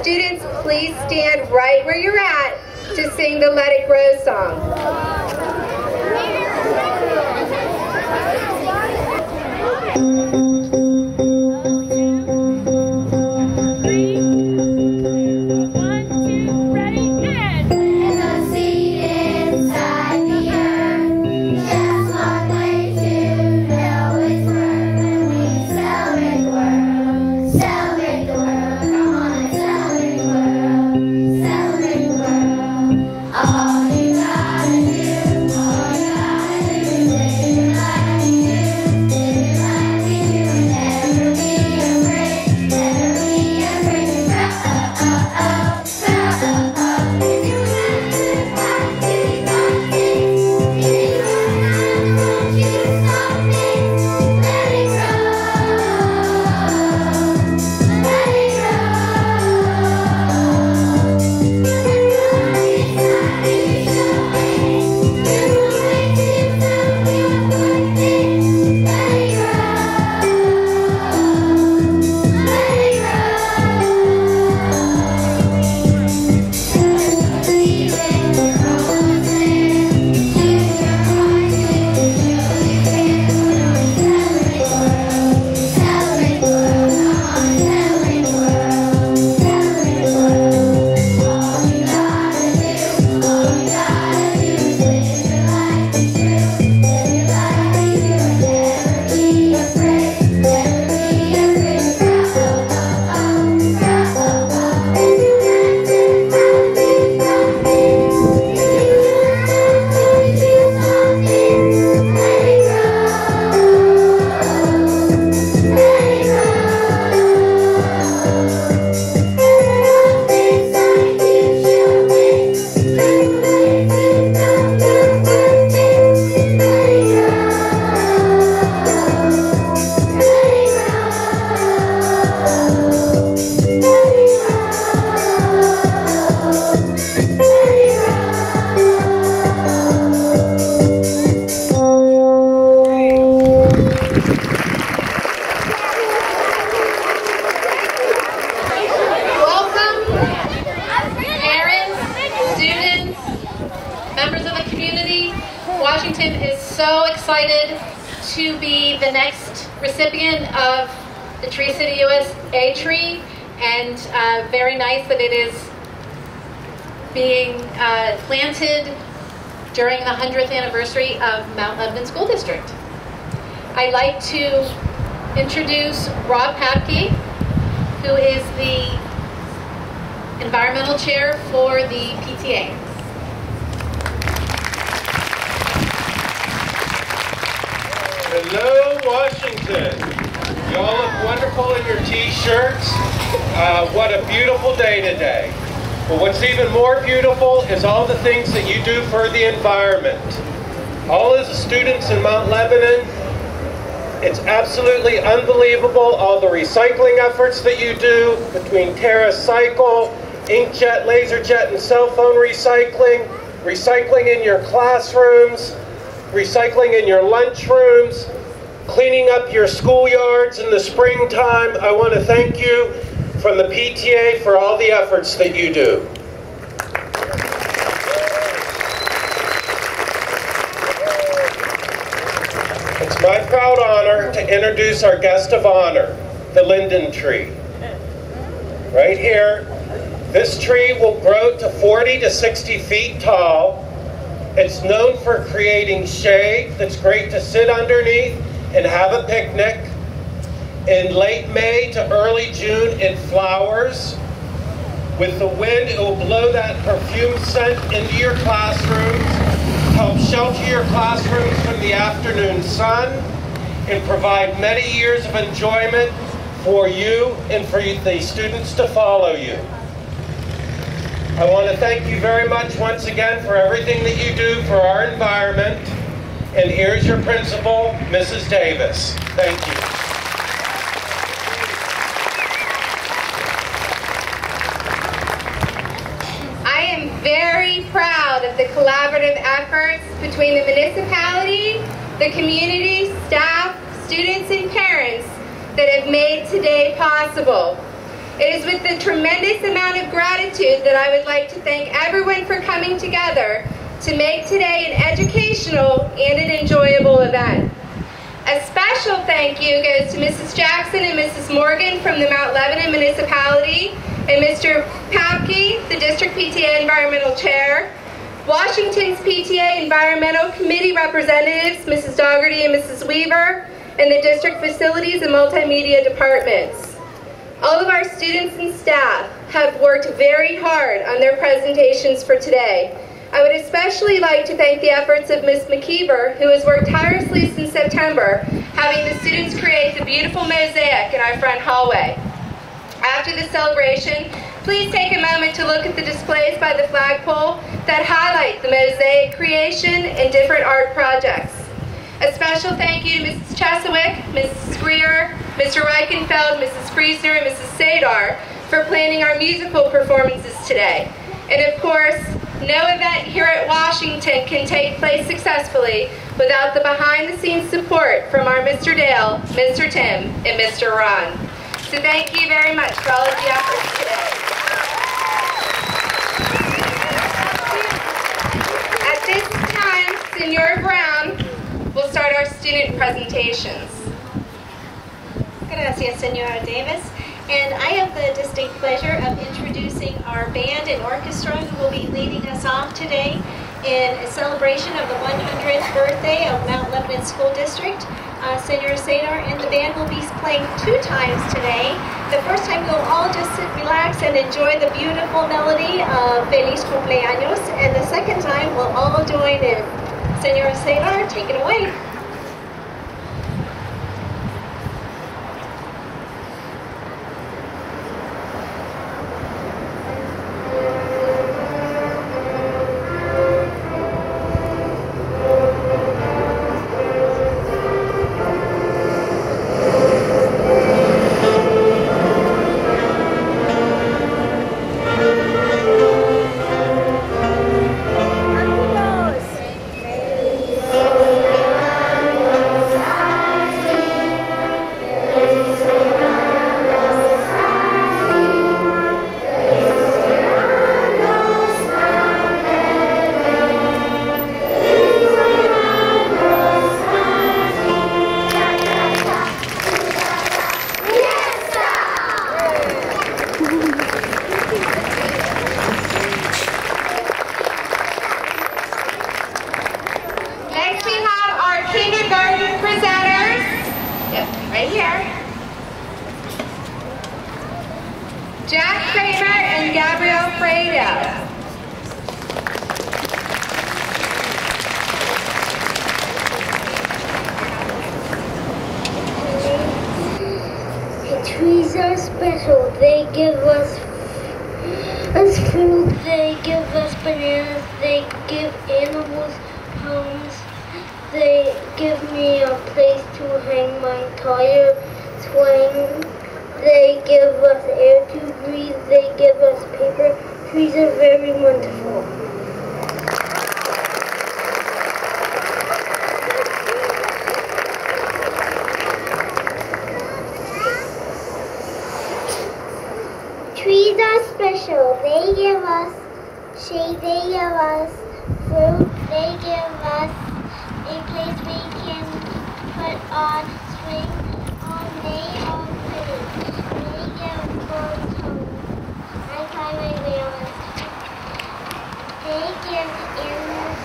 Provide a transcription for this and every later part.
Students, please stand right where you're at to sing the Let It Grow song. Washington is so excited to be the next recipient of the Tree City USA tree, and very nice that it is being planted during the 100th anniversary of Mount Lebanon School District. I'd like to introduce Rob Papke, who is the environmental chair for the PTA. Hello, Washington. Y'all look wonderful in your t-shirts. What a beautiful day today. But what's even more beautiful is all the things that you do for the environment. All of the students in Mount Lebanon, it's absolutely unbelievable all the recycling efforts that you do between TerraCycle, inkjet, laserjet, and cell phone recycling, recycling in your classrooms, recycling in your lunchrooms, cleaning up your schoolyards in the springtime. I want to thank you from the PTA for all the efforts that you do. It's my proud honor to introduce our guest of honor, the linden tree. Right here, this tree will grow to 40 to 60 feet tall. It's known for creating shade that's great to sit underneath and have a picnic. In late May to early June, it flowers. With the wind, it will blow that perfume scent into your classrooms, help shelter your classrooms from the afternoon sun, and provide many years of enjoyment for you and for the students to follow you. I want to thank you very much once again for everything that you do for our environment. And here's your principal, Mrs. Davis. Thank you. I am very proud of the collaborative efforts between the municipality, the community, staff, students, and parents that have made today possible. It is with a tremendous amount of gratitude that I would like to thank everyone for coming together to make today an educational and an enjoyable event. A special thank you goes to Mrs. Jackson and Mrs. Morgan from the Mount Lebanon Municipality, and Mr. Papke, the District PTA Environmental Chair, Washington's PTA Environmental Committee representatives, Mrs. Dougherty and Mrs. Weaver, and the District Facilities and Multimedia Departments. All of our students and staff have worked very hard on their presentations for today. I would especially like to thank the efforts of Ms. McKeever, who has worked tirelessly since September, having the students create the beautiful mosaic in our front hallway. After the celebration, please take a moment to look at the displays by the flagpole that highlight the mosaic creation and different art projects. A special thank you to Mrs. Chesawick, Mrs. Greer, Mr. Reichenfeld, Mrs. Friesner, and Mrs. Sadar for planning our musical performances today. And of course, no event here at Washington can take place successfully without the behind-the-scenes support from our Mr. Dale, Mr. Tim, and Mr. Ron. So thank you very much for all of the efforts today. At this time, Senora Brown will start our student presentations. Gracias, Senora Davis. And I have the distinct pleasure of introducing our band and orchestra who will be leading us off today in a celebration of the 100th birthday of Mount Lebanon School District. Senora Sadar and the band will be playing 2 times today. The first time we'll all just sit, relax, and enjoy the beautiful melody of Feliz Cumpleaños, and the second time we'll all join in. Senora Sadar, take it away. Trees are special. They give us food. They give us bananas. They give animals homes. They give me a place to hang my tire swing. They give us air to breathe. They give us paper. Trees are very wonderful. Trees are special. They give us shade. They give us fruit. They give us a place we can put on swing all day, all day. They give birds homes. I fly my way on the street. They give animals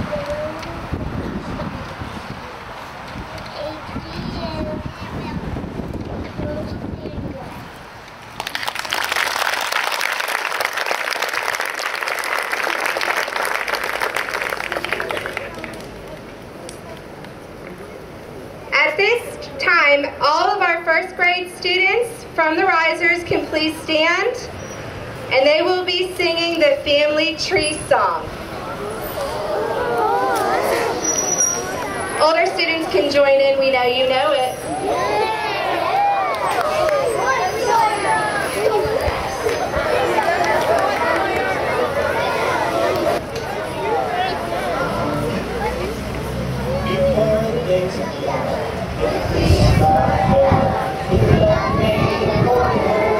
food. A tree and fruit and grass. At this time, all of our first grade students from the risers can please stand, and they will be singing the family tree song. Older students can join in, we know you know it. Before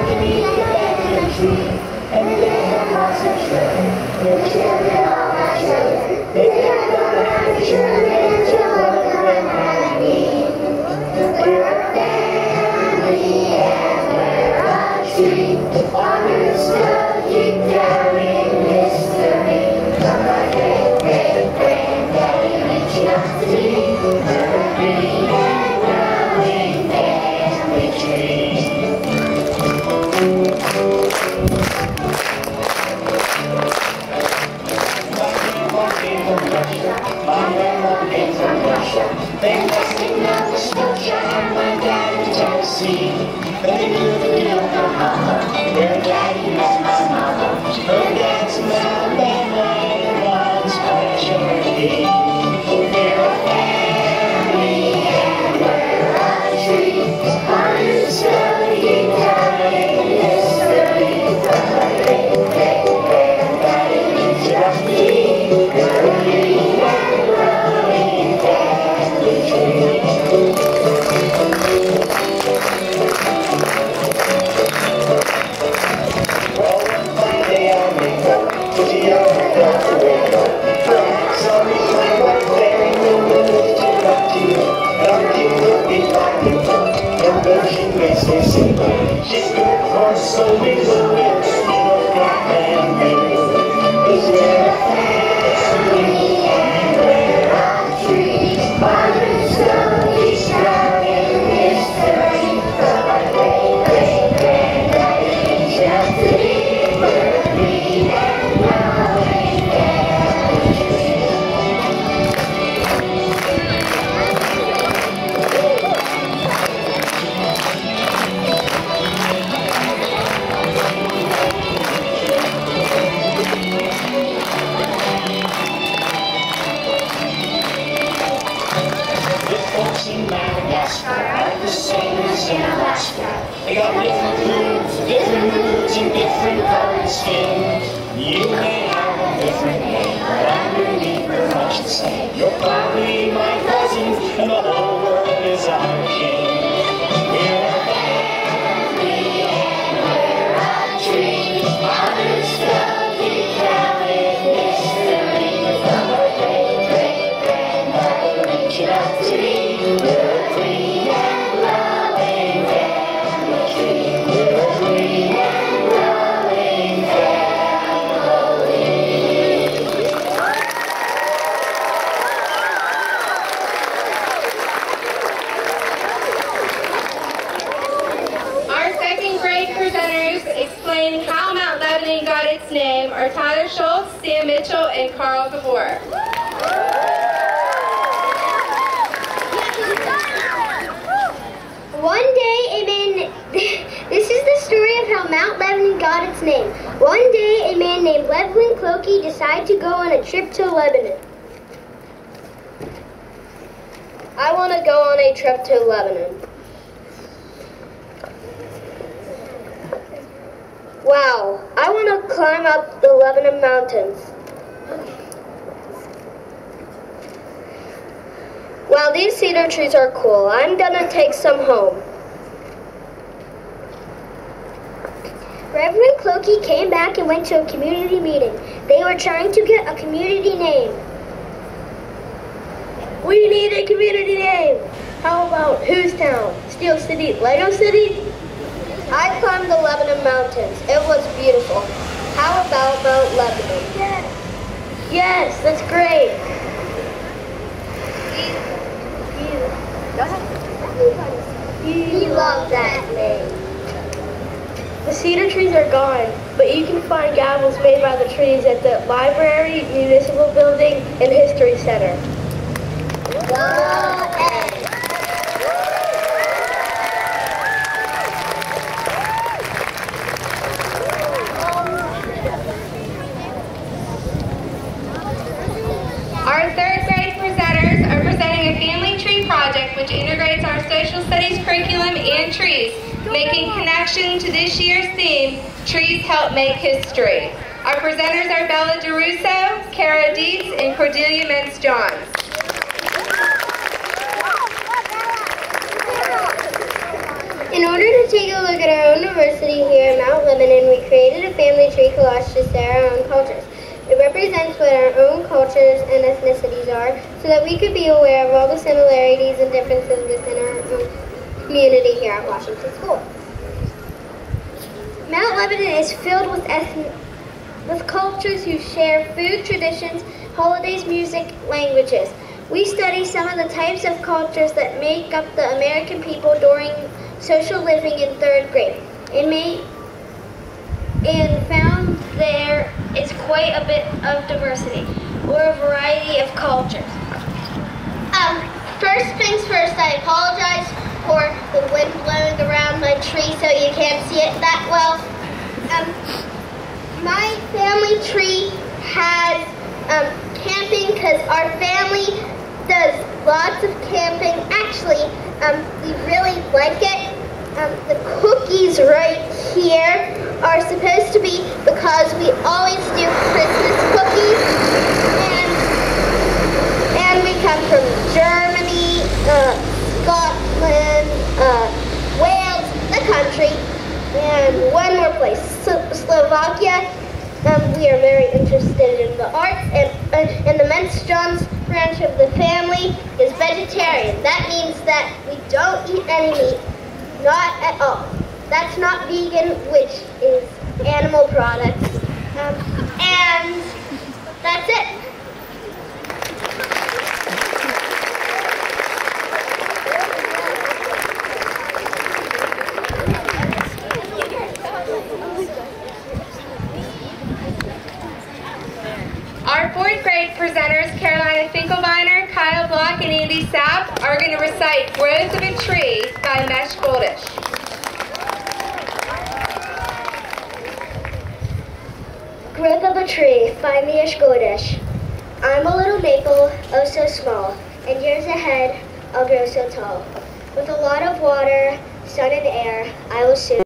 the tree, and they have lots of children. Their children all have children. They can't go to have children until one of them has me. We're a family and we're a tree. Honors still deep down in history. From my great-great-granddaddy reaching up to me. We're a green and growing family tree. My grandma came from Russia. They must have Nova Scotia and my dad in Tennessee. They lived in Oklahoma. Their daddy met my mama. Her dad's from Alabama and mom's from Cherokee. We're a family and we're a tree. Honors studying down in history. From my great-great-granddaddy reached up to me. We're a green and growing family tree. Well, one fine day I'll make up to the old out the window. Perhaps I'll reach my birthday and we'll lift it up to you. And our kid will be like you, and though she makes me single, she's good for so many little black and blue. 'Cause we're a family and we're a tree. Honors slowly down in history. From our great-great-granddaddy reaching up to me. We're a green and growing family tree. The folks in Madagascar aren't the same as in Alaska. They got different foods, different moods, and different colored skin. You may have a different name, but underneath we're much the same. You're probably my cousin, and the whole world is our king. We're a family and we're a tree. Honors study down in history. From our great-great-granddaddy reaching up to me. We're a green and growing family tree. We're a green and growing family. Our second grade presenters explain how Mount Lebanon got its name are Tyler Schultz, Sam Mitchell, and Carl Gabor. One day a man, this is the story of how Mount Lebanon got its name. One day a man named Levin Clokey decided to go on a trip to Lebanon. I want to go on a trip to Lebanon. Wow, I want to climb up the Lebanon mountains. Wow, these cedar trees are cool. I'm gonna take some home. Reverend Clokey came back and went to a community meeting. They were trying to get a community name. We need a community name. How about Who's Town? Steel City? Lego City? I climbed the Lebanon mountains. It was beautiful. How about Mount Lebanon? Yes, that's great. Go ahead. We love that name. The cedar trees are gone, but you can find gavels made by the trees at the library, municipal building, and history center. Go ahead. Our third grade presenters are presenting a family tree project which integrates our social studies curriculum and trees, making connection to this year's theme, Trees Help Make History. Our presenters are Bella DeRusso, Kara Dietz, and Cordelia Mintz-Johns. In order to take a look at our university here at Mount Lebanon, we created a family tree collage to share our own cultures. It represents what our own cultures and ethnicities are so that we could be aware of all the similarities and differences within our own community here at Washington School. Mount Lebanon is filled with cultures who share food, traditions, holidays, music, languages. We study some of the types of cultures that make up the American people during social living in 3rd grade. And found there is quite a bit of diversity, or a variety of cultures. First things first, I apologize for the wind blowing around my tree so you can't see it that well. My family tree has camping because our family does lots of camping. Actually, we really like it. The cookies right here are supposed to be because we always do Christmas cookies, and we come from Germany, Scotland, Wales, the country, and one more place, Slovakia. We are very interested in the arts, and the Menstrons branch of the family is vegetarian. That means that we don't eat any meat, not at all. That's not vegan, which is animal products. And that's it. Our 4th grade presenters, Carolina Finkelbeiner, Kyle Block, and Andy Sapp, are going to recite Growth of a Tree by Mesh Goldish. Growth of a Tree by Mesh Goldish. I'm a little maple, oh so small, and years ahead I'll grow so tall. With a lot of water, sun and air, I will soon